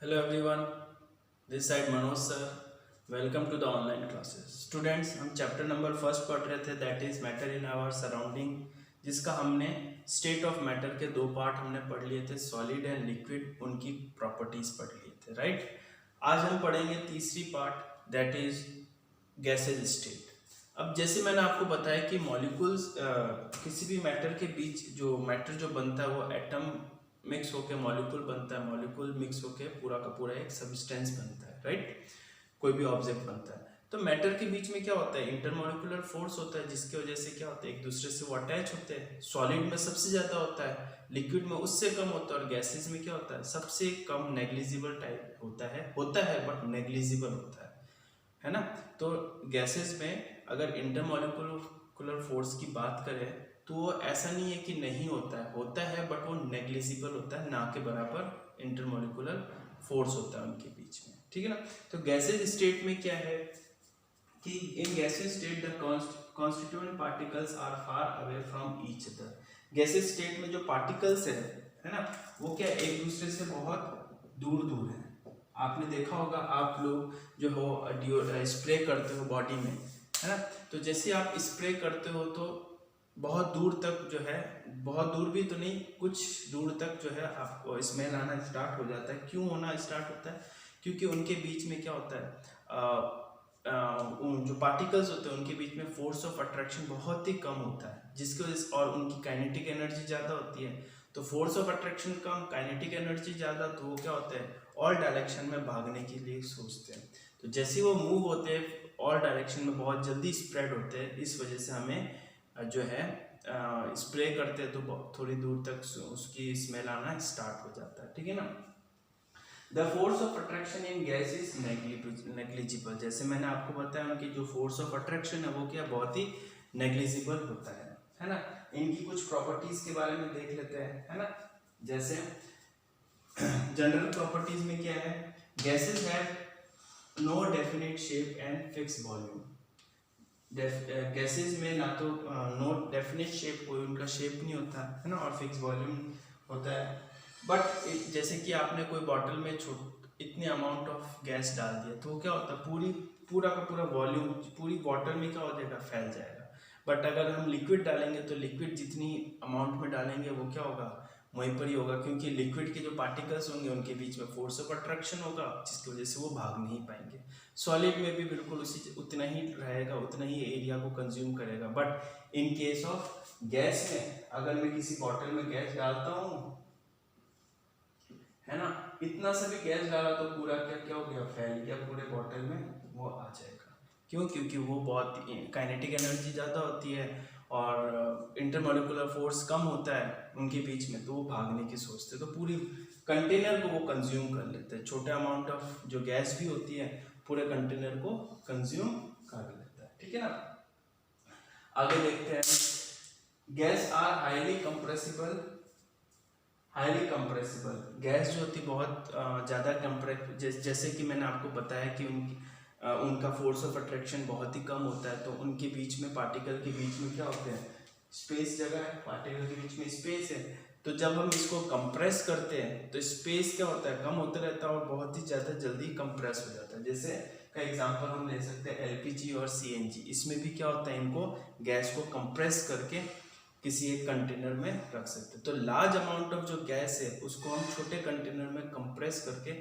Hello everyone, this side Manoj sir. Welcome to the online classes. Students, हम chapter number first पढ़ रहे थे that is matter in our surrounding, जिसका हमने state of matter के दो पार्ट हमने पढ़ लिए थे, सॉलिड एंड लिक्विड, उनकी प्रॉपर्टीज पढ़ लिए थे, राइट। आज हम पढ़ेंगे तीसरी part that is gases state. अब जैसे मैंने आपको बताया कि मॉलिक्यूल्स किसी भी मैटर के बीच जो मैटर जो बनता है वो एटम मिक्स होके मॉलिक्यूल बनता है, मॉलिक्यूल मिक्स होके पूरा का पूरा एक सब्सटेंस बनता है, राइट। कोई भी ऑब्जेक्ट बनता है तो मैटर के बीच में क्या होता है, इंटरमॉलिक्यूलर फोर्स होता है, जिसकी वजह से क्या होता है, एक दूसरे से वो अटैच होते हैं। सॉलिड में सबसे ज्यादा होता है, लिक्विड में उससे कम होता है, और गैसेज में क्या होता है, सबसे कम नेग्लिजिबल टाइप होता है बट नेग्लिजिबल होता है ना। तो गैसेज में अगर इंटरमॉलिक्यूलर फोर्स की बात करें तो वो ऐसा नहीं है कि नहीं होता है बट वो नेग्लिजिबल होता है, ना के बराबर इंटरमॉलिक्यूलर फोर्स होता है उनके बीच में, ठीक है ना। तो गैसेज स्टेट में क्या है कि in gases state the constituent particles are far away from each other. Gases state में जो पार्टिकल्स है ना, वो क्या एक दूसरे से बहुत दूर दूर है। आपने देखा होगा, आप लोग जो हो स्प्रे करते हो बॉडी में, है ना, तो जैसे आप स्प्रे करते हो तो बहुत दूर तक जो है, बहुत दूर भी तो नहीं, कुछ दूर तक जो है आपको स्मेल आना स्टार्ट हो जाता है। क्यों होना स्टार्ट होता है? क्योंकि उनके बीच में क्या होता है, उन जो पार्टिकल्स होते हैं उनके बीच में फोर्स ऑफ अट्रैक्शन बहुत ही कम होता है, जिसकी वजह से, और उनकी काइनेटिक एनर्जी ज़्यादा होती है। तो force of attraction come, kinetic energy ज़्यादा, तो वो क्या होता है, ऑल डायरेक्शन में भागने के लिए सोचते हैं। तो जैसे वो मूव होते हैं ऑल डायरेक्शन में, बहुत जल्दी स्प्रेड होते हैं, इस वजह से हमें जो है स्प्रे करते हैं तो थोड़ी दूर तक उसकी स्मेल आना स्टार्ट हो जाता है, ठीक है ना। The force of attraction in gas is negligible. जैसे मैंने आपको बताया उनकी जो फोर्स ऑफ अट्रैक्शन है वो क्या बहुत ही नेग्लिजिबल होता है ना। इनकी कुछ प्रॉपर्टीज के बारे में देख लेते हैं, है ना। जैसे जनरल प्रॉपर्टीज में क्या है, gases have no definite shape and fix volume. Gases में ना तो नो डेफिनेट शेप, कोई उनका शेप नहीं होता है ना, और फिक्स वॉल्यूम होता है। बट जैसे कि आपने कोई बॉटल में इतने अमाउंट ऑफ गैस डाल दिया तो क्या होता है, पूरा का पूरा वॉल्यूम पूरी बॉटल में क्या हो जाएगा, फैल जाएगा। बट अगर हम लिक्विड डालेंगे तो लिक्विड जितनी अमाउंट में डालेंगे वो क्या होगा, वहीं पर ही होगा, क्योंकि लिक्विड के जो पार्टिकल्स होंगे उनके बीच में फोर्स ऑफ अट्रैक्शन होगा, जिसकी वजह से वो भाग नहीं पाएंगे। सॉलिड में भी बिल्कुल उतना ही रहेगा, उतना ही एरिया को कंज्यूम करेगा। But in case of gas में, अगर मैं किसी बॉटल में गैस डालता हूँ, है ना, इतना सा भी गैस डाला तो पूरा क्या क्या हो गया, फैल गया पूरे बॉटल में, वो आ जाएगा। क्यों? क्योंकि वो बहुत काइनेटिक एनर्जी ज़्यादा होती है और इंटरमोलिकुलर फोर्स कम होता है उनके बीच में, तो वो भागने की सोचते हैं, तो पूरी कंटेनर को वो कंज्यूम कर लेते हैं। छोटे अमाउंट ऑफ जो गैस भी होती है पूरे कंटेनर को कंज्यूम कर लेता है, ठीक है ना। आगे देखते हैं, gas are highly compressible. Gas जो होती है बहुत ज़्यादा कंप्रेस, जैसे कि मैंने आपको बताया कि उनका फोर्स ऑफ अट्रैक्शन बहुत ही कम होता है, तो उनके बीच में, पार्टिकल के बीच में क्या होते हैं, स्पेस जगह है, पार्टिकल के बीच में स्पेस है। तो जब हम इसको कंप्रेस करते हैं तो स्पेस क्या होता है, कम होता रहता है और बहुत ही ज़्यादा जल्दी कंप्रेस हो जाता है। जैसे का एग्जांपल हम ले सकते हैं एलपीजी और सीएनजी। इसमें भी क्या होता है, इनको गैस को कंप्रेस करके किसी एक कंटेनर में रख सकते हैं। तो लार्ज अमाउंट ऑफ जो गैस है उसको हम छोटे कंटेनर में कंप्रेस करके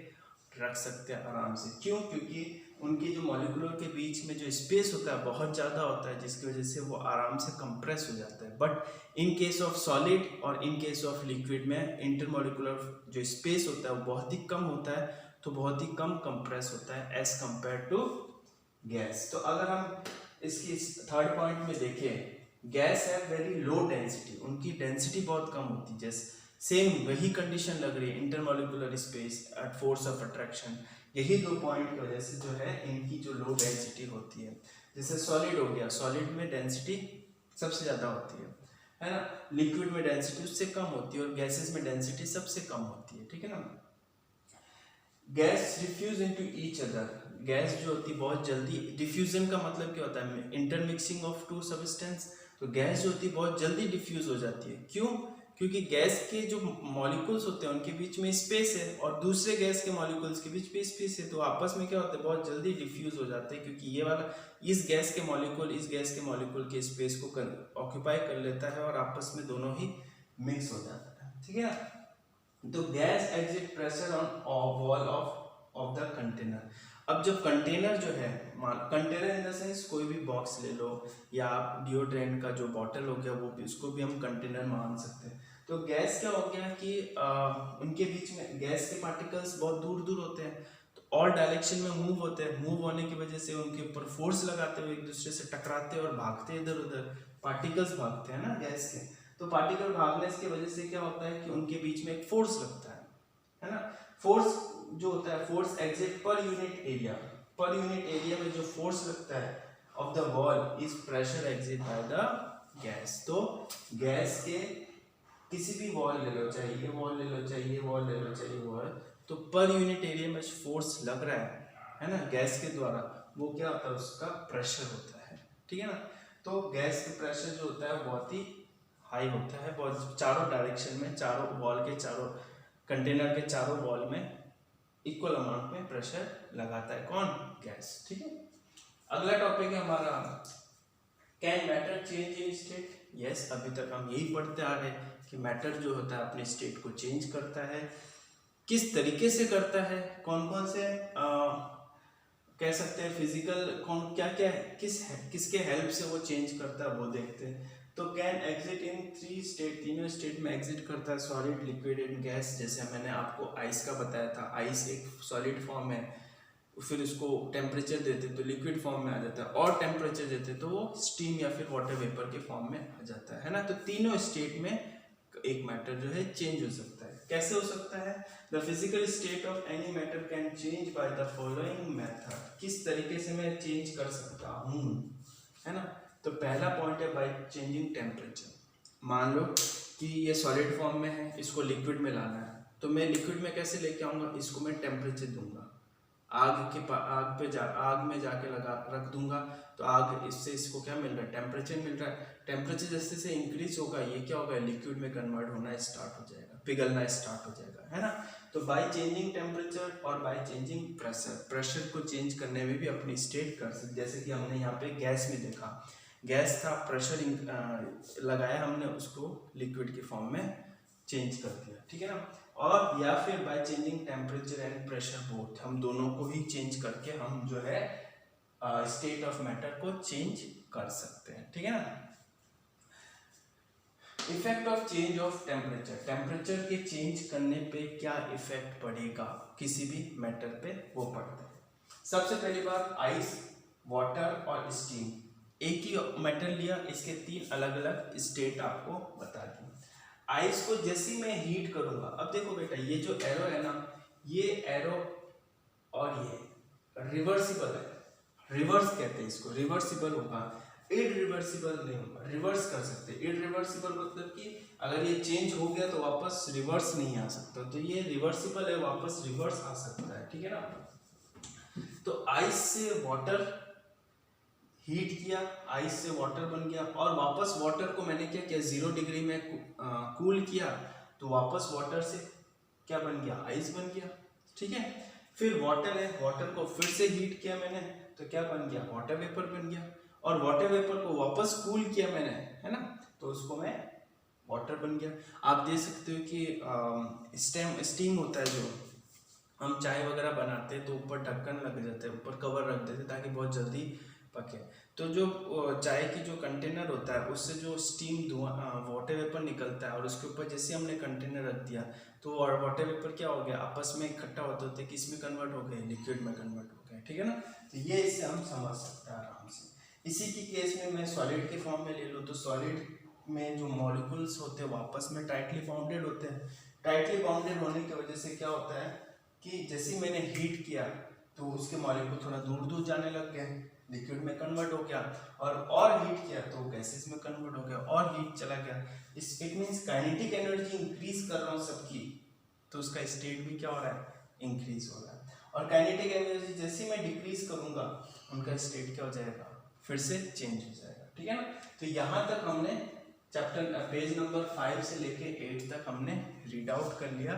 रख सकते हैं आराम से। क्यों? क्योंकि उनके जो मॉलिक्यूलर के बीच में जो स्पेस होता है बहुत ज़्यादा होता है, जिसकी वजह से वो आराम से कंप्रेस हो जाता है। But in case of solid और इन केस ऑफ लिक्विड में इंटरमॉलिक्यूलर जो स्पेस होता है वो बहुत ही कम होता है, तो बहुत ही कम कंप्रेस होता है एज कंपेयर टू गैस। तो अगर हम इसकी थर्ड पॉइंट में देखें, गैस है वेरी लो डेंसिटी, उनकी डेंसिटी बहुत कम होती है। जैसे सेम वही कंडीशन लग रही है, intermolecular space at force of attraction, यही दो पॉइंट की वजह से जो है इनकी जो लो डेंसिटी होती है। जैसे सॉलिड हो गया, सॉलिड में डेंसिटी सबसे ज़्यादा होती है ना, लिक्विड में डेंसिटी उससे कम होती है, और गैसेस में डेंसिटी सबसे कम होती है, ठीक है ना। Gas diffuse into each other. Gas जो होती है बहुत जल्दी, डिफ्यूजन का मतलब क्या होता है, इंटरमिक्सिंग ऑफ टू सब्सटेंस। तो गैस जो होती है बहुत जल्दी डिफ्यूज हो जाती है। क्यों? क्योंकि गैस के जो मॉलिक्यूल्स होते हैं उनके बीच में स्पेस है और दूसरे गैस के मॉलिक्यूल्स के बीच में स्पेस है, तो आपस में क्या होता है, बहुत जल्दी डिफ्यूज हो जाते हैं, क्योंकि ये वाला इस गैस के मॉलिक्यूल इस गैस के मॉलिक्यूल के स्पेस को ऑक्यूपाई कर लेता है और आपस में दोनों ही मिक्स हो जाता है, ठीक है ना। तो gas exit pressure on wall of the container. अब जब कंटेनर जो है, कंटेनर इन द सेंस कोई भी बॉक्स ले लो या आप डिओड्रेंट का जो बॉटल हो गया वो भी, उसको भी हम कंटेनर मान सकते हैं। तो गैस क्या हो गया कि उनके बीच में गैस के पार्टिकल्स बहुत दूर दूर होते हैं, तो ऑल डायरेक्शन में मूव होते हैं, मूव होने की वजह से उनके ऊपर फोर्स लगाते हुए एक दूसरे से टकराते हैं और भागते हैं इधर उधर, पार्टिकल्स भागते हैं ना गैस के। तो पार्टिकल भागने की वजह से क्या होता है कि उनके बीच में एक फोर्स लगता है ना। फोर्स जो होता है, force exit per unit area में जो फोर्स लगता है of the wall is pressure exit by the gas. तो गैस के किसी भी वॉल ले लो, चाहे ये वॉल ले लो, चाहे ये वॉल ले लो, चाहे ये वॉल, तो पर यूनिट एरिया में फोर्स लग रहा है ना गैस के द्वारा, वो क्या होता है, उसका प्रेशर होता है, ठीक है ना। तो गैस का प्रेशर जो होता है बहुत ही हाई होता है, बहुत चारों डायरेक्शन में, चारों वॉल के चारों कंटेनर के चारों वॉल में इक्वल अमाउंट में प्रेशर लगाता है कौन, गैस, ठीक है। अगला टॉपिक है हमारा can matter change in state. Yes, अभी तक हम यही पढ़ते आ रहे हैं कि मैटर जो होता है अपने स्टेट को चेंज करता है, किस तरीके से करता है, कौन कौन से कह सकते हैं फिजिकल, कौन क्या क्या किसके हेल्प से वो चेंज करता है वो देखते हैं। तो कैन एग्जिट इन 3 स्टेट, तीनों स्टेट में एग्जिट करता है, सॉलिड, लिक्विड एंड गैस। जैसे मैंने आपको आइस का बताया था, आइस एक सॉलिड फॉर्म है, फिर उसको टेम्परेचर देते तो लिक्विड फॉर्म में आ जाता है, और टेम्परेचर देते तो वो स्टीम या फिर वाटर वेपर के फॉर्म में आ जाता है ना। तो तीनों स्टेट में एक मैटर जो है चेंज हो सकता है। कैसे हो सकता है, the physical state of any matter can change by the following method. किस तरीके से मैं चेंज कर सकता हूँ, है ना। तो पहला पॉइंट है बाय चेंजिंग टेम्परेचर। मान लो कि ये सॉलिड फॉर्म में है, इसको लिक्विड में लाना है, तो मैं लिक्विड में कैसे लेके आऊँगा, इसको मैं टेम्परेचर दूंगा, आग में जाके लगा रख दूंगा, तो आग इससे इसको क्या मिल रहा है, टेम्परेचर मिल रहा है। टेम्परेचर जैसे से इंक्रीज होगा, ये क्या होगा, लिक्विड में कन्वर्ट होना स्टार्ट हो जाएगा, पिघलना स्टार्ट हो जाएगा, है ना। तो बाय चेंजिंग टेम्परेचर और बाय चेंजिंग प्रेशर को चेंज करने में भी अपनी स्टेट कर सकते। जैसे कि हमने यहाँ पे गैस में देखा, गैस का प्रेशर लगाया हमने, उसको लिक्विड के फॉर्म में चेंज कर दिया, ठीक है ना। और या फिर by changing temperature and pressure both, हम दोनों को ही चेंज करके हम जो है स्टेट ऑफ मैटर को चेंज कर सकते हैं, ठीक है ना। Effect of change of temperature, temperature के चेंज करने पे क्या इफेक्ट पड़ेगा किसी भी मैटर पे, वो पड़ता है। सबसे पहली बात, आइस, वाटर और स्टीम, एक ही मैटर लिया, इसके 3 अलग अलग स्टेट आपको बता दी। आइस को जैसे मैं हीट करूंगा, अब देखो बेटा, ये जो एरो है ना, ये एरो और ये रिवर्सिबल है, रिवर्स कहते हैं इसको, रिवर्सिबल होगा, इरिवर्सिबल नहीं होगा, रिवर्स कर सकते। इरिवर्सिबल मतलब कि अगर ये चेंज हो गया तो वापस रिवर्स नहीं आ सकता, तो ये रिवर्सिबल है, वापस रिवर्स आ सकता है, ठीक है ना। तो आइस से वाटर हीट किया, आइस से वाटर बन गया, और वापस वाटर को मैंने क्या किया, 0 डिग्री में कूल किया, तो वापस वाटर से क्या बन गया, आइस बन गया, ठीक है। फिर वाटर है, वाटर को फिर से हीट किया मैंने, तो क्या बन गया, वाटर वेपर बन गया, और वाटर वेपर को वापस कूल किया मैंने, है ना, तो उसको मैं वाटर बन गया। आप देख सकते हो कि स्टीम होता है, जो हम चाय वगैरह बनाते हैं तो ऊपर ढक्कन लग जाता है, ऊपर कवर रख देते हैं ताकि बहुत जल्दी पके। तो जो चाय की जो कंटेनर होता है, उससे जो स्टीम धुआं वाटर वेपर निकलता है, और उसके ऊपर जैसे हमने कंटेनर रख दिया, तो वाटर वेपर क्या हो गया, आपस में इकट्ठा होते होते किस में कन्वर्ट हो गए, लिक्विड में कन्वर्ट हो गए, ठीक है ना। तो ये इससे हम समझ सकते हैं आराम से। इसी की केस में मैं सॉलिड के फॉर्म में ले लूँ, तो सॉलिड में जो मॉलिक्यूल्स होते हैं वापस में टाइटली बाउंडेड होते हैं। टाइटली बाउंडेड होने की वजह से क्या होता है कि जैसे मैंने हीट किया, तो उसके मॉलिक्यूल थोड़ा दूर दूर जाने लग गए, लिक्विड में कन्वर्ट हो गया, और हीट किया तो गैसेस में कन्वर्ट हो गया, और हीट चला गया। It means kinetic energy increase कर रहा हूँ सबकी, तो उसका स्टेट भी क्या हो रहा है, इंक्रीज हो रहा है। और काइनेटिक एनर्जी जैसे मैं डिक्रीज करूंगा, उनका स्टेट क्या हो जाएगा, फिर से चेंज हो जाएगा, ठीक है ना। तो यहाँ तक हमने चैप्टर पेज नंबर 5 से लेके 8 तक हमने रीड आउट कर लिया।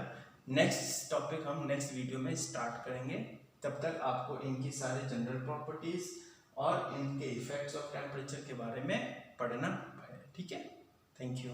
नेक्स्ट टॉपिक हम नेक्स्ट वीडियो में स्टार्ट करेंगे। तब तक आपको इनकी सारे जनरल प्रॉपर्टीज और इनके इफेक्ट्स ऑफ टेम्परेचर के बारे में पढ़ना है। ठीक है, थैंक यू।